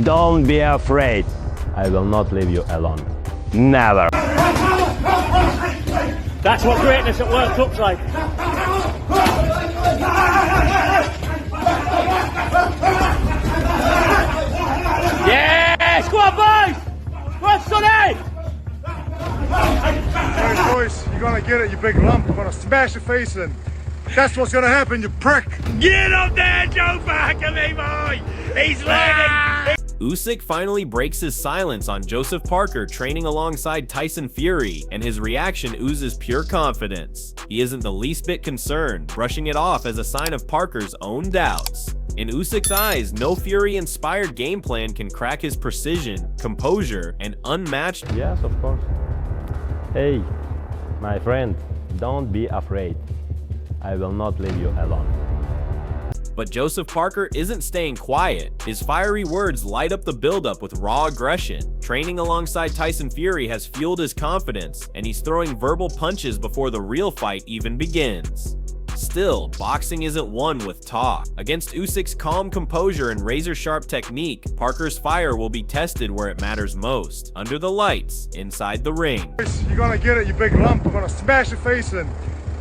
Don't be afraid. I will not leave you alone. Never. That's what greatness at work looks like. Yes! Go on, boys! Go on, Sonny! Hey, boys, you're gonna get it, you big lump. I'm gonna smash your face in. That's what's gonna happen, you prick. Get up there, Joe Parker, me boy! He's learning! Usyk finally breaks his silence on Joseph Parker training alongside Tyson Fury, and his reaction oozes pure confidence. He isn't the least bit concerned, brushing it off as a sign of Parker's own doubts. In Usyk's eyes, no Fury-inspired game plan can crack his precision, composure, and unmatched— Yes, of course. Hey, my friend, don't be afraid. I will not leave you alone. But Joseph Parker isn't staying quiet. His fiery words light up the buildup with raw aggression. Training alongside Tyson Fury has fueled his confidence, and he's throwing verbal punches before the real fight even begins. Still, boxing isn't won with talk. Against Usyk's calm composure and razor-sharp technique, Parker's fire will be tested where it matters most, under the lights, inside the ring. You're gonna get it, you big lump. I'm gonna smash your face in.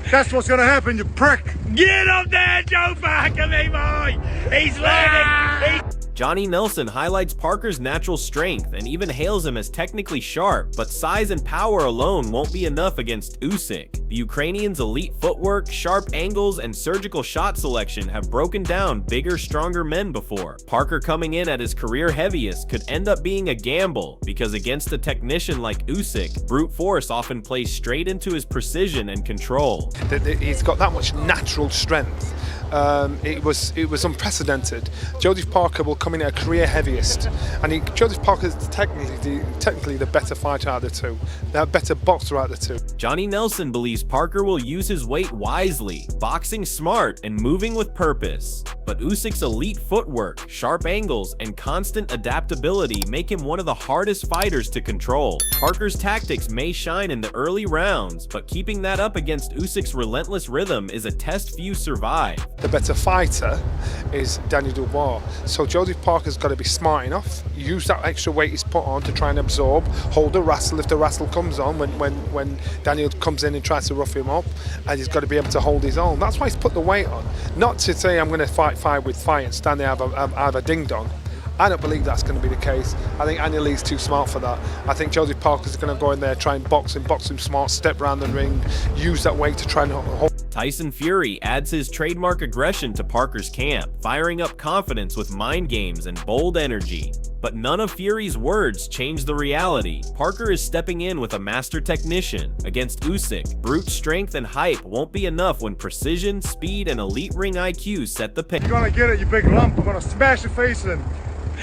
That's what's gonna happen, you prick. Get up there, Joe Parker, me boy! He's learning! Johnny Nelson highlights Parker's natural strength and even hails him as technically sharp, but size and power alone won't be enough against Usyk. The Ukrainian's elite footwork, sharp angles, and surgical shot selection have broken down bigger, stronger men before. Parker coming in at his career heaviest could end up being a gamble, because against a technician like Usyk, brute force often plays straight into his precision and control. He's got that much natural strength. It was unprecedented. Joseph Parker will come in at a career heaviest, and Joseph Parker is technically the better fighter out of the two, the better boxer out of the two. Johnny Nelson believes Parker will use his weight wisely, boxing smart and moving with purpose. But Usyk's elite footwork, sharp angles, and constant adaptability make him one of the hardest fighters to control. Parker's tactics may shine in the early rounds, but keeping that up against Usyk's relentless rhythm is a test few survive. The better fighter is Daniel Dubois. So Joseph Parker's got to be smart enough, use that extra weight he's put on to try and absorb, hold the wrestle if the wrestle comes on when Daniel comes in and tries to rough him up, and he's got to be able to hold his own. That's why he's put the weight on. Not to say I'm going to fight with fight and stand there have a ding-dong. I don't believe that's going to be the case. I think Andy Lee's too smart for that. I think Joseph Parker's going to go in there, try and box him smart, step around the ring, use that weight to try and hold. Tyson Fury adds his trademark aggression to Parker's camp, firing up confidence with mind games and bold energy. But none of Fury's words change the reality. Parker is stepping in with a master technician. Against Usyk, brute strength and hype won't be enough when precision, speed, and elite ring IQ set the pace. You're gonna get it, you big lump. I'm gonna smash your face in.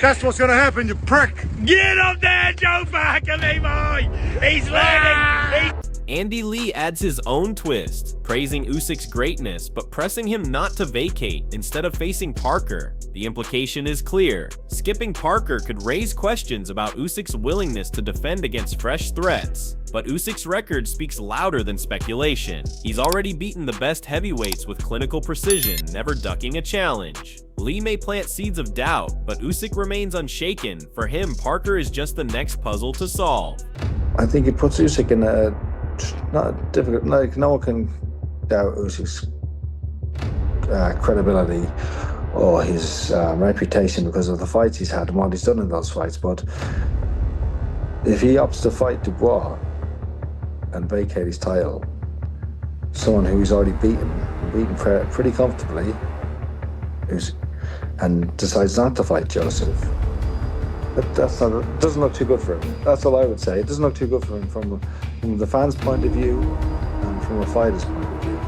That's what's gonna happen, you prick. Get up there, Joe Parker, me boy! He's learning! Andy Lee adds his own twist, praising Usyk's greatness but pressing him not to vacate instead of facing Parker. The implication is clear. Skipping Parker could raise questions about Usyk's willingness to defend against fresh threats. But Usyk's record speaks louder than speculation. He's already beaten the best heavyweights with clinical precision, never ducking a challenge. Lee may plant seeds of doubt, but Usyk remains unshaken. For him, Parker is just the next puzzle to solve. I think it puts Usyk in a not difficult. Like, no one can doubt Usyk's credibility or his reputation because of the fights he's had and what he's done in those fights. But if he opts to fight Dubois and vacate his title, someone who he's already beaten pretty comfortably, and decides not to fight Joseph, it doesn't look too good for him. That's all I would say. It doesn't look too good for him from the fans' point of view and from a fighter's point of view.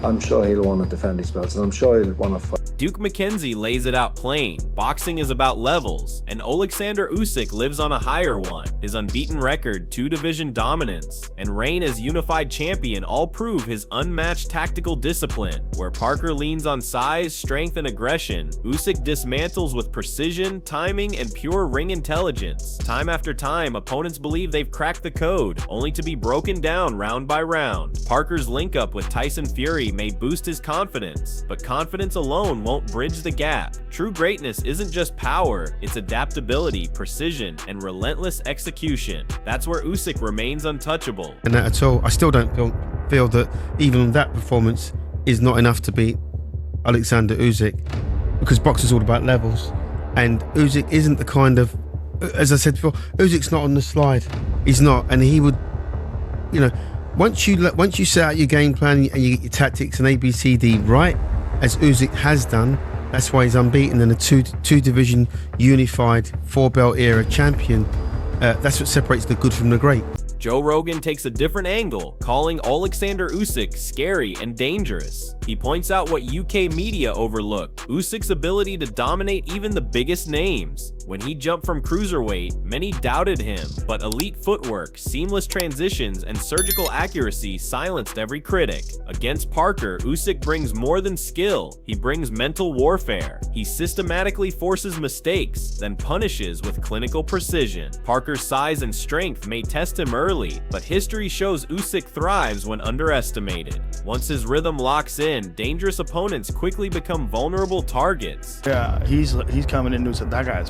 I'm sure he'll want to defend his belts, and I'm sure he'll want to fight. Duke McKenzie lays it out plain. Boxing is about levels, and Oleksandr Usyk lives on a higher one. His unbeaten record, 2-division dominance, and reign as unified champion all prove his unmatched tactical discipline. Where Parker leans on size, strength, and aggression, Usyk dismantles with precision, timing, and pure ring intelligence. Time after time, opponents believe they've cracked the code, only to be broken down round by round. Parker's link-up with Tyson Fury may boost his confidence, but confidence alone won't bridge the gap. True greatness isn't just power, it's adaptability, precision, and relentless execution. That's where Usyk remains untouchable. And that at all, I still don't feel that even that performance is not enough to beat Oleksandr Usyk, because boxing's all about levels, and Usyk isn't the kind of, as I said before, Usyk's not on the slide. He's not, and he would, you know, once you set out your game plan and you get your tactics and ABCD right, as Usyk has done, that's why he's unbeaten and a two division unified 4-belt era champion. That's what separates the good from the great. Joe Rogan takes a different angle, calling Oleksandr Usyk scary and dangerous. He points out what UK media overlooked, Usyk's ability to dominate even the biggest names. When he jumped from cruiserweight, many doubted him, but elite footwork, seamless transitions, and surgical accuracy silenced every critic. Against Parker, Usyk brings more than skill, he brings mental warfare. He systematically forces mistakes, then punishes with clinical precision. Parker's size and strength may test him early, but history shows Usyk thrives when underestimated. Once his rhythm locks in, dangerous opponents quickly become vulnerable targets. Yeah, he's coming into it. That guy's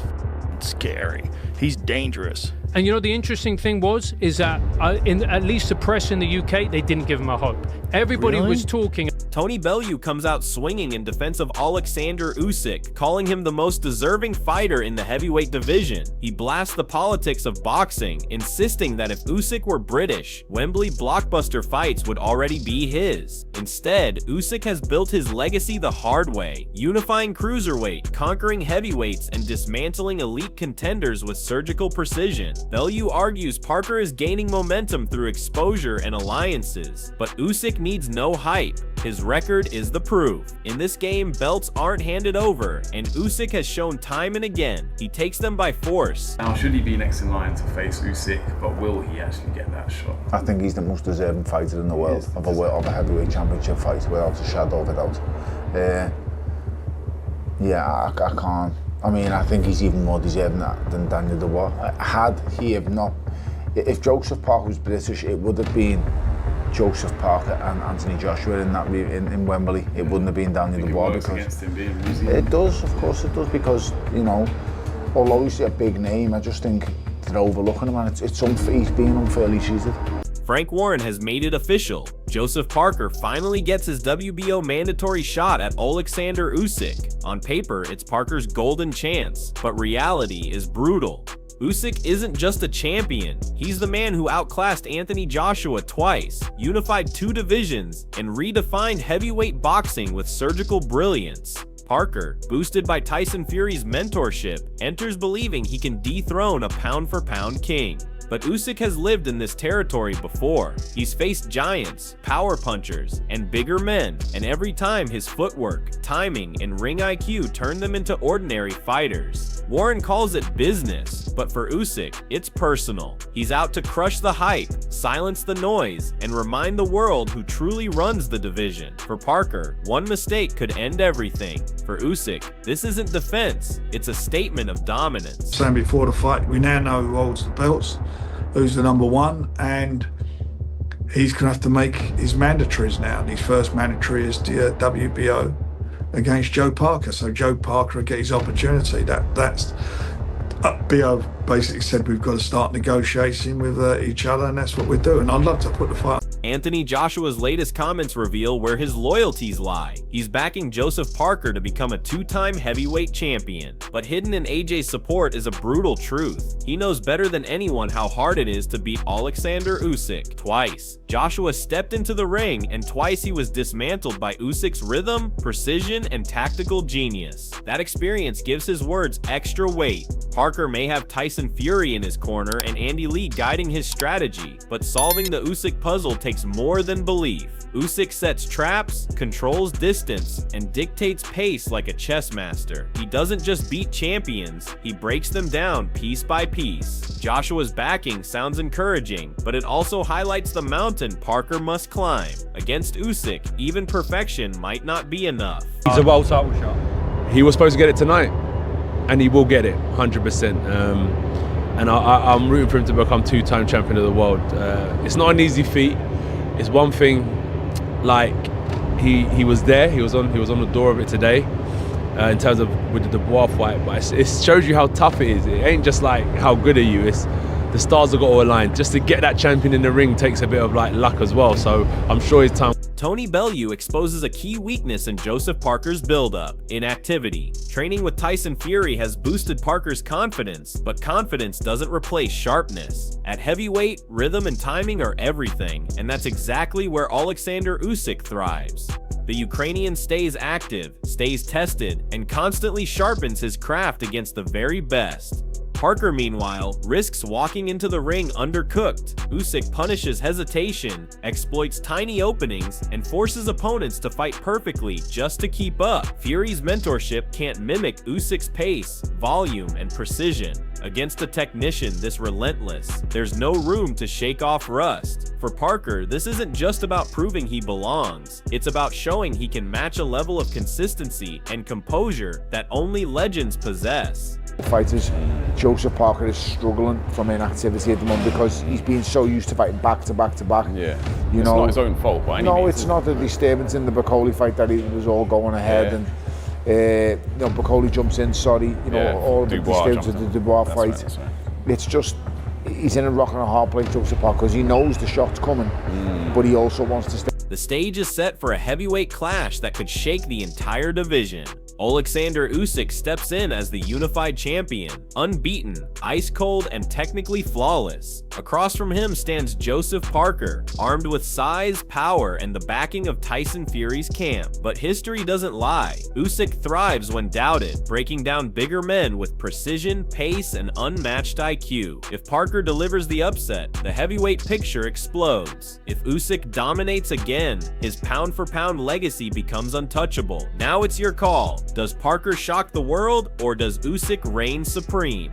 scary. He's dangerous. And you know, the interesting thing is that at least the press in the UK, they didn't give him a hope. Everybody was talking. Tony Bellew comes out swinging in defense of Oleksandr Usyk, calling him the most deserving fighter in the heavyweight division. He blasts the politics of boxing, insisting that if Usyk were British, Wembley blockbuster fights would already be his. Instead, Usyk has built his legacy the hard way, unifying cruiserweight, conquering heavyweights, and dismantling elite contenders with surgical precision. Bellew argues Parker is gaining momentum through exposure and alliances, but Usyk needs no hype. His record is the proof. In this game, belts aren't handed over, and Usyk has shown time and again, he takes them by force. Now, should he be next in line to face Usyk, but will he actually get that shot? I think he's the most deserving fighter in the world of a heavyweight championship fight, without a shadow of a doubt. Yeah, I can't. I mean, I think he's even more deserving than Daniel Dubois. If Joseph Parker was British, it would have been Joseph Parker and Anthony Joshua in Wembley. It wouldn't have been Daniel Dubois. Because against him being New Zealand. It does, of course it does, because, you know, although he's a big name, I just think they're overlooking him, and he's being unfairly treated. Frank Warren has made it official. Joseph Parker finally gets his WBO mandatory shot at Oleksandr Usyk. On paper, it's Parker's golden chance, but reality is brutal. Usyk isn't just a champion, he's the man who outclassed Anthony Joshua twice, unified 2 divisions, and redefined heavyweight boxing with surgical brilliance. Parker, boosted by Tyson Fury's mentorship, enters believing he can dethrone a pound-for-pound king. But Usyk has lived in this territory before. He's faced giants, power punchers, and bigger men, and every time his footwork, timing, and ring IQ turn them into ordinary fighters. Warren calls it business, but for Usyk, it's personal. He's out to crush the hype, silence the noise, and remind the world who truly runs the division. For Parker, one mistake could end everything. For Usyk, this isn't defense, it's a statement of dominance. Saying before the fight, we now know who holds the belts, who's the #1, and he's going to have to make his mandatories now. And his first mandatory is the WBO against Joe Parker. So Joe Parker will get his opportunity. That's BO basically said we've got to start negotiating with each other, and that's what we're doing. I'd love to put the fight. Anthony Joshua's latest comments reveal where his loyalties lie. He's backing Joseph Parker to become a 2-time heavyweight champion. But hidden in AJ's support is a brutal truth. He knows better than anyone how hard it is to beat Oleksandr Usyk twice. Joshua stepped into the ring, and twice he was dismantled by Usyk's rhythm, precision, and tactical genius. That experience gives his words extra weight. Parker may have Tyson Fury in his corner and Andy Lee guiding his strategy, but solving the Usyk puzzle takes more than belief. Usyk sets traps, controls distance, and dictates pace like a chess master. He doesn't just beat champions, he breaks them down piece by piece. Joshua's backing sounds encouraging, but it also highlights the mountain Parker must climb. Against Usyk, even perfection might not be enough. He's a world title shot. He was supposed to get it tonight, and he will get it, 100%. And I'm rooting for him to become 2-time champion of the world. It's not an easy feat. It's one thing, like he was there. He was on the door of it today. in terms of with the Dubois fight, but it shows you how tough it is. It ain't just like how good are you, it's the stars have got to align. Just to get that champion in the ring takes a bit of like luck as well, so I'm sure his time. Tony Bellew exposes a key weakness in Joseph Parker's build-up: inactivity. Training with Tyson Fury has boosted Parker's confidence, but confidence doesn't replace sharpness. At heavyweight, rhythm and timing are everything, and that's exactly where Oleksandr Usyk thrives. The Ukrainian stays active, stays tested, and constantly sharpens his craft against the very best. Parker, meanwhile, risks walking into the ring undercooked. Usyk punishes hesitation, exploits tiny openings, and forces opponents to fight perfectly just to keep up. Fury's mentorship can't mimic Usyk's pace, volume, and precision. Against a technician this relentless, there's no room to shake off rust. For Parker, this isn't just about proving he belongs. It's about showing he can match a level of consistency and composure that only legends possess. Fighters, Joseph Parker is struggling from inactivity at the moment because he's been so used to fighting back to back to back. Yeah, you it's know, not his own fault by any means. No, it's not a disturbance in the Bacoli fight that it was all going ahead, and you know, Bacoli jumps in. Sorry, you know, all of the disturbance of the Dubois fight. It's just he's in a rock and a hard place, Joseph Parker, because he knows the shot's coming, but he also wants to stay. The stage is set for a heavyweight clash that could shake the entire division. Oleksandr Usyk steps in as the unified champion, unbeaten, ice cold, and technically flawless. Across from him stands Joseph Parker, armed with size, power, and the backing of Tyson Fury's camp. But history doesn't lie. Usyk thrives when doubted, breaking down bigger men with precision, pace, and unmatched IQ. If Parker delivers the upset, the heavyweight picture explodes. If Usyk dominates again, his pound-for-pound legacy becomes untouchable. Now it's your call. Does Parker shock the world, or does Usyk reign supreme?